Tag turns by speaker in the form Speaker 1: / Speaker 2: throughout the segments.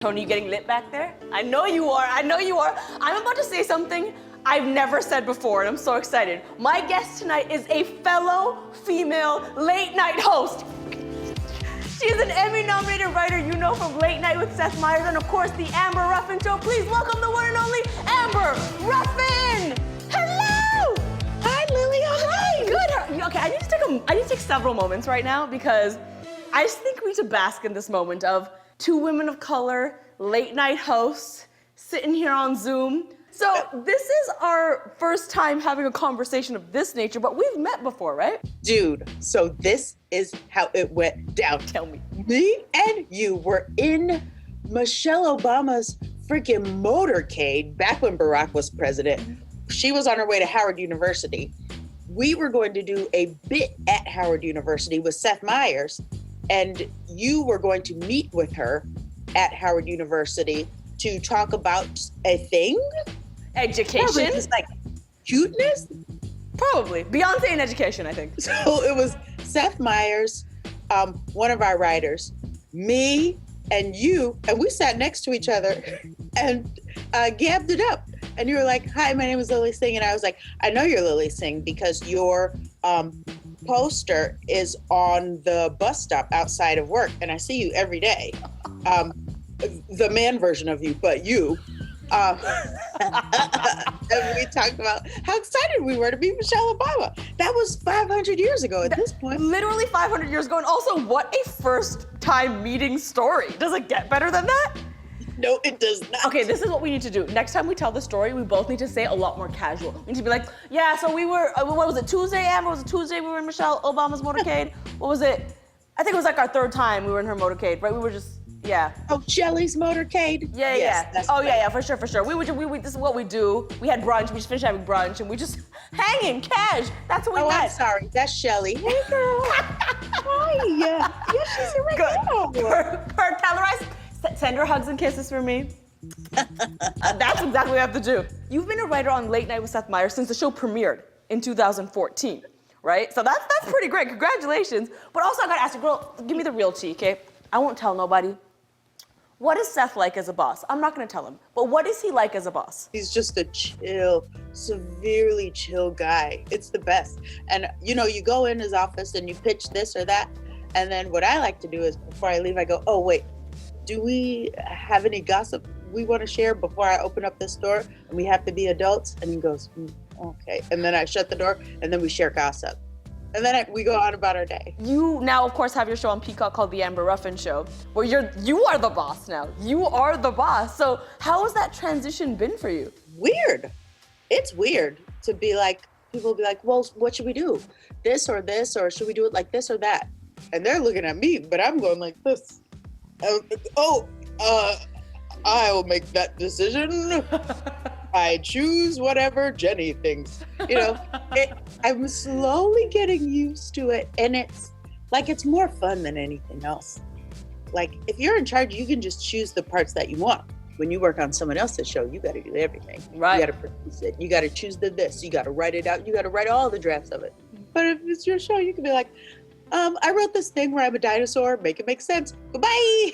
Speaker 1: Tony, you getting lit back there? I know you are. I know you are. I'm about to say something I've never said before, and I'm so excited. My guest tonight is a fellow female late night host. She's an Emmy-nominated writer you know from Late Night with Seth Meyers, and of course, The Amber Ruffin Show. Please welcome the one and only Amber Ruffin. Hello.
Speaker 2: Hi, Lily. Hi.
Speaker 1: Good. Okay, I need to take several moments right now because I just think we need to bask in this moment of two women of color, late night hosts, sitting here on Zoom. So this is our first time having a conversation of this nature, but we've met before, right?
Speaker 2: Dude, so this is how it went down.
Speaker 1: Tell me.
Speaker 2: Me and you were in Michelle Obama's freaking motorcade back when Barack was president. She was on her way to Howard University. We were going to do a bit at Howard University with Seth Meyers, and you were going to meet with her at Howard University to talk about a thing?
Speaker 1: Education?
Speaker 2: Probably just like cuteness?
Speaker 1: Probably. Beyonce in education, I think.
Speaker 2: So it was Seth Meyers, one of our writers, me and you, and we sat next to each other and gabbed it up. And you were like, hi, my name is Lily Singh. And I was like, I know you're Lily Singh because your poster is on the bus stop outside of work. And I see you every day. The man version of you, but you. And we talked about how excited we were to meet Michelle Obama. That was 500 years ago at this point.
Speaker 1: Literally 500 years ago. And also, what a first time meeting story. Does it get better than that?
Speaker 2: No, it does not.
Speaker 1: Okay, this is what we need to do. Next time we tell the story, we both need to say it a lot more casual. We need to be like, yeah, so we were, what was it, Tuesday, Amber? Was it Tuesday we were in Michelle Obama's motorcade? What was it? I think it was like our third time we were in her motorcade, right? We were just, yeah.
Speaker 2: Oh, Shelley's motorcade?
Speaker 1: Yeah,
Speaker 2: yes,
Speaker 1: yeah.
Speaker 2: Oh,
Speaker 1: yeah, for sure. This is what we do. We had brunch, we just finished having brunch, and we just hanging, cash. That's what we met.
Speaker 2: I'm sorry, that's Shelley. Hey, girl. Hi. Yeah, she's here right now.
Speaker 1: Per Tellerize, send her hugs and kisses for me. That's exactly what we have to do. You've been a writer on Late Night with Seth Meyers since the show premiered in 2014, right? So that's pretty great. Congratulations. But also, I gotta ask you, girl, give me the real tea, okay? I won't tell nobody. What is Seth like as a boss? I'm not gonna tell him, but what is he like as a boss?
Speaker 2: He's just a chill, severely chill guy. It's the best. And you know, you go in his office and you pitch this or that, and then what I like to do is before I leave, I go, oh wait, do we have any gossip we want to share before I open up this door? And we have to be adults. And he goes, okay. And then I shut the door and then we share gossip. And then we go on about our day.
Speaker 1: You now, of course, have your show on Peacock called The Amber Ruffin Show, where you are the boss now. You are the boss. So how has that transition been for you?
Speaker 2: Weird. It's weird to be like, people will be like, well, what should we do? This, or should we do it like this or that? And they're looking at me, but I'm going like this. I will make that decision. I choose whatever Jenny thinks. You know, I'm slowly getting used to it, and it's more fun than anything else. Like, if you're in charge, you can just choose the parts that you want. When you work on someone else's show, you got to do everything.
Speaker 1: Right.
Speaker 2: You got to produce it. You got to choose this. You got to write it out. You got to write all the drafts of it. But if it's your show, you can be like, I wrote this thing where I'm a dinosaur. Make it make sense. Goodbye.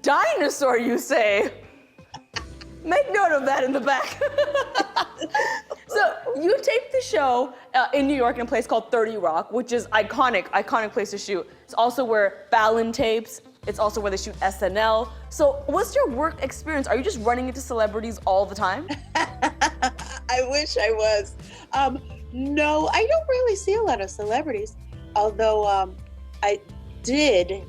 Speaker 1: Dinosaur, you say? Make note of that in the back. So you taped the show in New York in a place called 30 Rock, which is iconic place to shoot. It's also where Fallon tapes. It's also where they shoot SNL. So what's your work experience? Are you just running into celebrities all the time?
Speaker 2: I wish I was. No, I don't really see a lot of celebrities. Although I did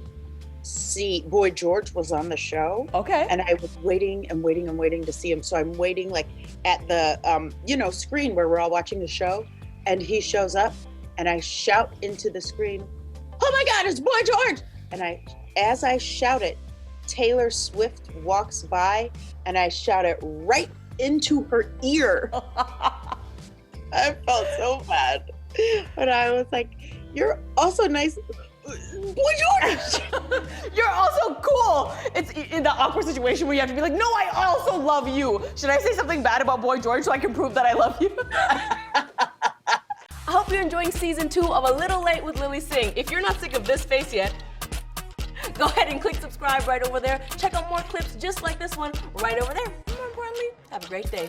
Speaker 2: see Boy George was on the show.
Speaker 1: Okay.
Speaker 2: And I was waiting to see him. So I'm waiting like at the screen where we're all watching the show, and he shows up and I shout into the screen, oh my God, it's Boy George! And as I shout it, Taylor Swift walks by and I shout it right into her ear. I felt so bad. But I was like, you're also nice. Boy George!
Speaker 1: You're also cool. It's in the awkward situation where you have to be like, no, I also love you. Should I say something bad about Boy George so I can prove that I love you? I hope you're enjoying season 2 of A Little Late with Lily Singh. If you're not sick of this face yet, go ahead and click subscribe right over there. Check out more clips just like this one right over there. More importantly, have a great day.